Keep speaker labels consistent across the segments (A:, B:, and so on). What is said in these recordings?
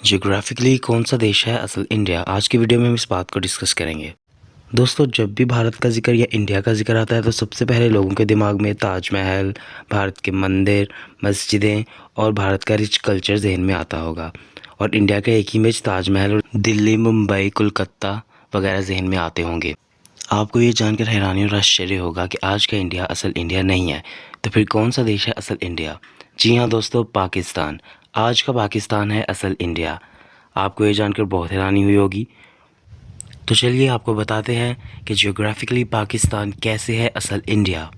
A: Geographically कौन सा देश है असल इंडिया। आज की वीडियो में हम इस बात को डिस्कस करेंगे। दोस्तों, जब भी भारत का जिक्र या इंडिया का जिक्र आता है तो सबसे पहले लोगों के दिमाग में ताजमहल, भारत के मंदिर, मस्जिदें और भारत का रिच कल्चर जहन में आता होगा। और इंडिया का एक इमेज ताजमहल और दिल्ली, मुंबई, कोलकाता वगैरह जहन में आते होंगे। आपको ये जानकर हैरानी और आश्चर्य होगा कि आज का इंडिया असल इंडिया नहीं है। तो फिर कौन सा देश है असल इंडिया? जी हाँ दोस्तों, पाकिस्तान। आज का पाकिस्तान है असल इंडिया। आपको ये जानकर बहुत हैरानी हुई होगी। तो चलिए आपको बताते हैं कि जियोग्राफिकली पाकिस्तान कैसे है असल इंडिया।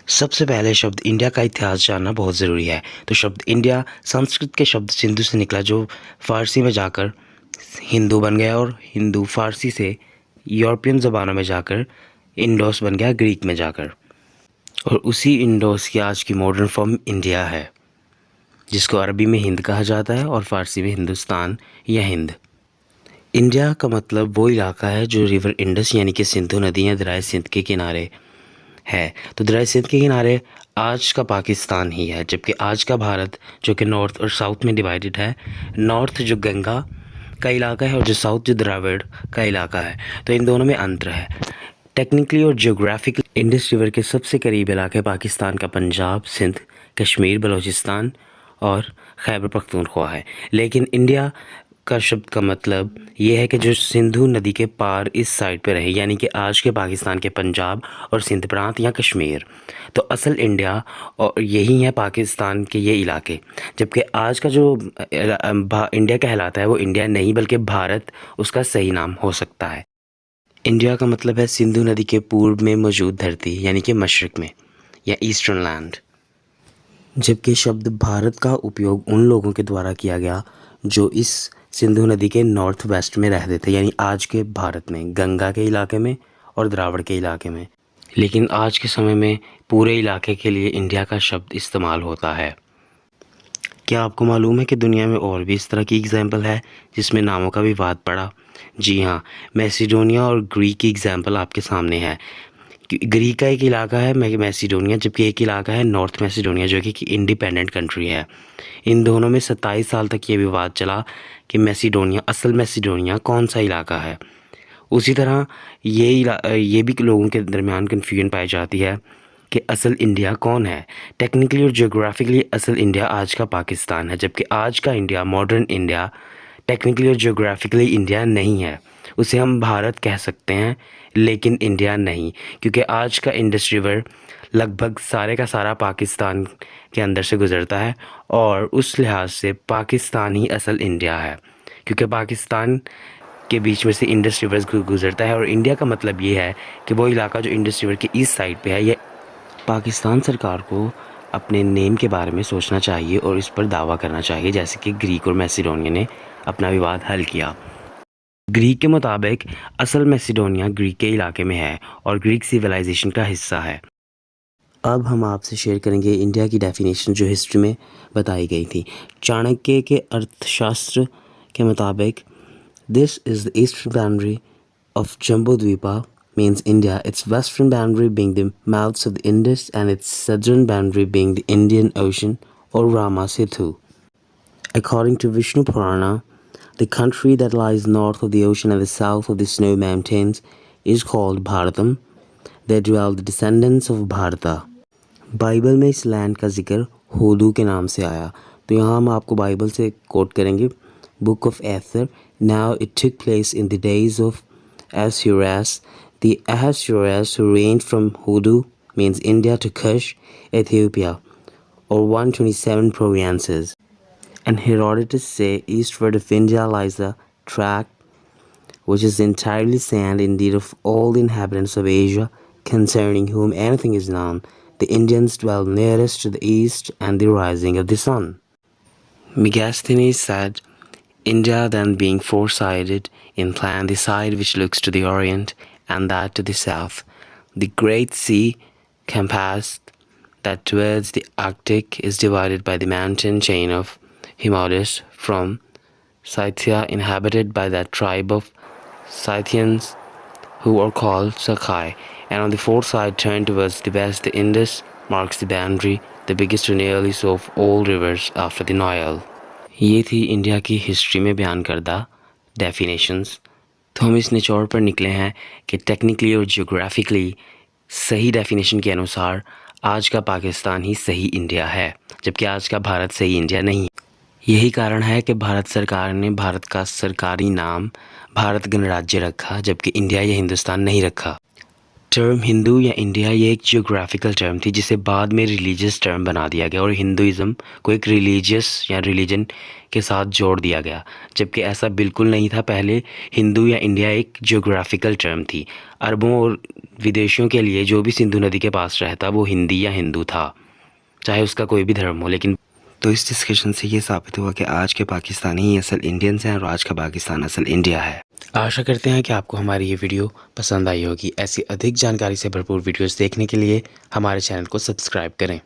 A: सबसे पहले शब्द इंडिया का इतिहास जानना बहुत ज़रूरी है। तो शब्द इंडिया संस्कृत के शब्द सिंधु से निकला, जो फ़ारसी में जाकर हिंदू बन गया और हिंदू फ़ारसी से यूरोपियन ज़बानों में जाकर इंडोस बन गया, ग्रीक में जाकर। और उसी इंडोस की आज की मॉडर्न फॉर्म इंडिया है, जिसको अरबी में हिंद कहा जाता है और फ़ारसी में हिंदुस्तान या हिंद। इंडिया का मतलब वो इलाका है जो रिवर इंडस यानी कि सिंधु नदी या दरिया सिंध के किनारे है। तो दरिया सिंध के किनारे आज का पाकिस्तान ही है, जबकि आज का भारत जो कि नॉर्थ और साउथ में डिवाइडेड है। नॉर्थ जो गंगा का इलाका है और जो साउथ जो द्राविड़ का इलाका है। तो इन दोनों में अंतर है। टेक्निकली और जियोग्राफिकली इंडस रिवर के सबसे करीब इलाके पाकिस्तान का पंजाब, सिंध, कश्मीर, बलूचिस्तान और खैबर पख्तूनख्वा है। लेकिन इंडिया का शब्द का मतलब ये है कि जो सिंधु नदी के पार इस साइड पे रहे, यानी कि आज के पाकिस्तान के पंजाब और सिंध प्रांत या कश्मीर। तो असल इंडिया और यही है पाकिस्तान के ये इलाके। जबकि आज का जो इंडिया कहलाता है वो इंडिया नहीं बल्कि भारत उसका सही नाम हो सकता है। इंडिया का मतलब है सिंधु नदी के पूर्व में मौजूद धरती, यानी कि मशरक़ में या ईस्टर्न लैंड। जबकि शब्द भारत का उपयोग उन लोगों के द्वारा किया गया जो इस सिंधु नदी के नॉर्थ वेस्ट में रहते थे, यानी आज के भारत में, गंगा के इलाके में और द्राविड़ के इलाके में। लेकिन आज के समय में पूरे इलाके के लिए इंडिया का शब्द इस्तेमाल होता है। क्या आपको मालूम है कि दुनिया में और भी इस तरह की एग्जाम्पल है जिसमें नामों का विवाद पड़ा? जी हाँ, मैसिडोनिया और ग्रीक की एग्जाम्पल आपके सामने है। ग्रीक का एक इलाका है मैसिडोनिया, जबकि एक इलाका है नॉर्थ मैसिडोनिया जो कि इंडिपेंडेंट कंट्री है। इन दोनों में 27 साल तक ये विवाद चला कि मैसिडोनिया, असल मैसिडोनिया कौन सा इलाका है। उसी तरह ये भी लोगों के दरमियान कन्फ्यूजन पाई जाती है कि असल इंडिया कौन है। टेक्निकली और जियोग्राफिकली असल इंडिया आज का पाकिस्तान है, जबकि आज का इंडिया, मॉडर्न इंडिया, टेक्निकली और जियोग्राफिकली इंडिया नहीं है। उसे हम भारत कह सकते हैं लेकिन इंडिया नहीं, क्योंकि आज का इंडस रिवर लगभग सारे का सारा पाकिस्तान के अंदर से गुज़रता है और उस लिहाज से पाकिस्तान ही असल इंडिया है, क्योंकि पाकिस्तान के बीच में से इंडस रिवर गुज़रता है। और इंडिया का मतलब ये है कि वो इलाका जो इंडस रिवर के ईस्ट साइड पे है। ये पाकिस्तान सरकार को अपने नेम के बारे में सोचना चाहिए और इस पर दावा करना चाहिए, जैसे कि ग्रीक और मैसिडोनिया ने अपना विवाद हल किया। ग्रीक के मुताबिक असल मैसिडोनिया ग्रीक के इलाके में है और ग्रीक सिविलाइजेशन का हिस्सा है। अब हम आपसे शेयर करेंगे इंडिया की डेफिनेशन जो हिस्ट्री में बताई गई थी। चाणक्य के अर्थशास्त्र के मुताबिक this is the eastern boundary of Jambudvipa means India, its western boundary being the mouths of the Indus and its southern boundary being the Indian Ocean or Rama Setu. According to Vishnu Purana, the country that lies north of the ocean and the south of the snow mountains is called Bharatam. There dwell the descendants of Bharata. Bible में इस land का जिक्र होदू के नाम से आया। तो यहाँ हम आपको बाइबल से कोट करेंगे, book of Esther. Now it took place in the days of Ahasuerus. The Ahasuerus who reigned from Hodu means India to Kush, Ethiopia, or 127 provinces. And Herodotus say eastward of India lies the tract which is entirely sand, indeed of all the inhabitants of Asia, concerning whom anything is known, the Indians dwell nearest to the east and the rising of the sun. Megasthenes said, India then being four-sided in plan, the side which looks to the orient and that to the south, the great sea compassed that towards the Arctic is divided by the mountain chain of Himalayas from Scythia, inhabited by that tribe of Scythians who are called Sakai, and on the fourth side turned towards the west, the Indus marks the boundary, the biggest and earliest of all rivers after the Nile. ये थी India की history में बयान करदा definitions. तो हम इस निचोड़ पर निकले हैं कि टेक्निकली और जियोग्राफिकली सही डेफिनेशन के अनुसार आज का पाकिस्तान ही सही इंडिया है, जबकि आज का भारत सही इंडिया नहीं। यही कारण है कि भारत सरकार ने भारत का सरकारी नाम भारत गणराज्य रखा, जबकि इंडिया या हिंदुस्तान नहीं रखा। टर्म हिंदू या इंडिया ये एक जियोग्राफिकल टर्म थी जिसे बाद में रिलीजियस टर्म बना दिया गया और हिंदुइज़्म को एक रिलीजियस या रिलीजन के साथ जोड़ दिया गया, जबकि ऐसा बिल्कुल नहीं था। पहले हिंदू या इंडिया एक जियोग्राफिकल टर्म थी। अरबों और विदेशियों के लिए जो भी सिंधु नदी के पास रहता वो हिंदी या हिंदू था, चाहे उसका कोई भी धर्म हो। लेकिन तो इस डिस्कशन से ये साबित हुआ कि आज के पाकिस्तानी ही असल इंडियंस हैं और आज का पाकिस्तान असल इंडिया है। आशा करते हैं कि आपको हमारी ये वीडियो पसंद आई होगी। ऐसी अधिक जानकारी से भरपूर वीडियोस देखने के लिए हमारे चैनल को सब्सक्राइब करें।